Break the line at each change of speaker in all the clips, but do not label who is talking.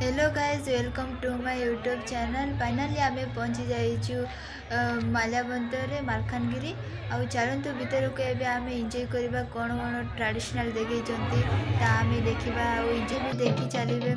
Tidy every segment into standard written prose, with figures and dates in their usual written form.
Hello guys welcome to my YouTube channel. Finally आम पहुँची जाइछु माल्याबंतर मालकानगिरी। आउ चलतु भितर को एबे आम एंजॉय करबा कौन कौन ट्रेडिशनल देखते आम देखा आउ इंजे भी देखी चलिए।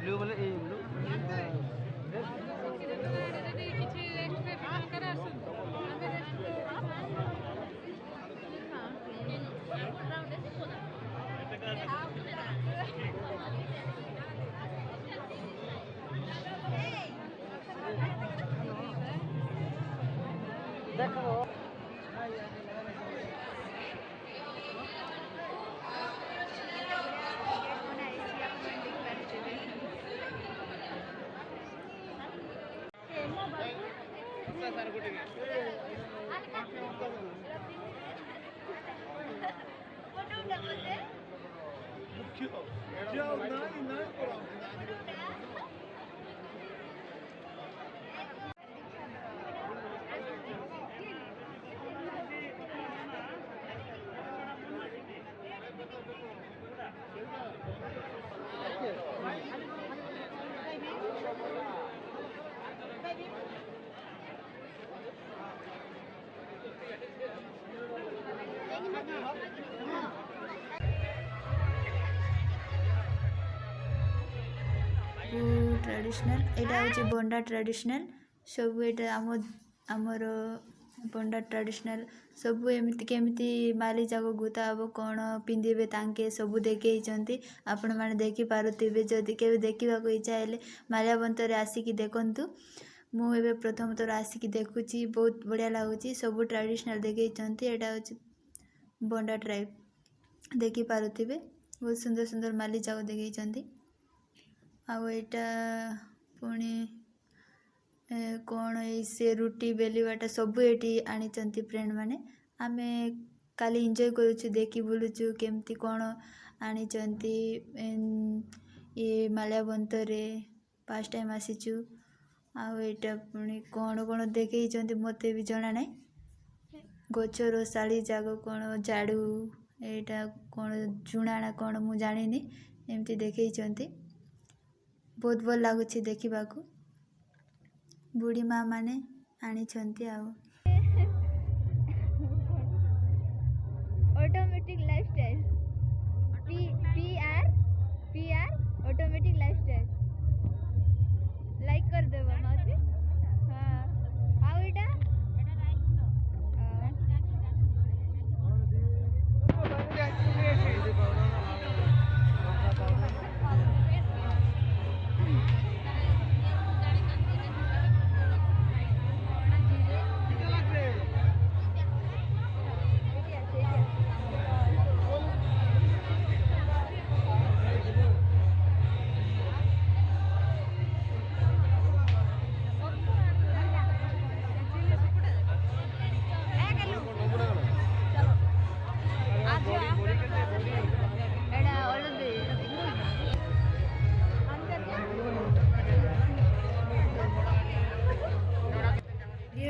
ब्लू बोले ए ब्लू देखो
ट्रेडिशनल एटा हूँ बंडा ट्रेडिशनल सब एटा आमर बंडा ट्रेडिशनल सबू एमती केमती माली जाक गुता हम कौन पिंधे तांके सबू देखते आपण मैंने देखिपे जदि के देखा इच्छा है माल्याबंतर आसिकी देखु। मुझे प्रथम थर आसिक देखुची बहुत बढ़िया लगुच सब ट्रेडिशनल देखते यहाँ हूँ बंडा ट्राइब देखिपे बहुत सुंदर सुंदर माली जाक देखते आईटा पुणी कौन से रुटी बेलवाटा सब ये आनी फ्रेंड माने आमे काली एंजॉय करुचु देखी बुलुचु केमती कौन आनी ये माल्याबंतर फर्स्ट टाइम आसीचु आईटा पुणी कौन कौन देखते मत भी जना ना गचर शाड़ी जाग कौन झाड़ू यहाँ कौन जुणाना कौन मु जानी एमती देखते बहुत भल लगुच देखा बुढ़ी माँ माने आनी
automatic lifestyle PR automatic lifestyle like कर देबो मासी। हां आउ एटा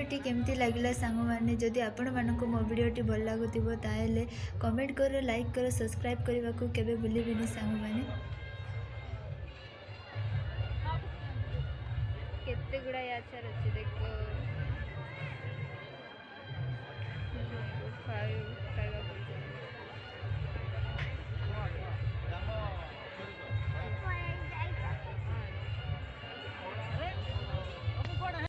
भिडियोटी केमती लगिला सांग मैंने जदि आपण मानक मो भिडियोटी भल लगुव ताहेले कमेंट कर लाइक कर सब्सक्राइब करने को केबे भूलिबेनी सांग मैंने।
केते गुड़ा आचार अच्छे देखो।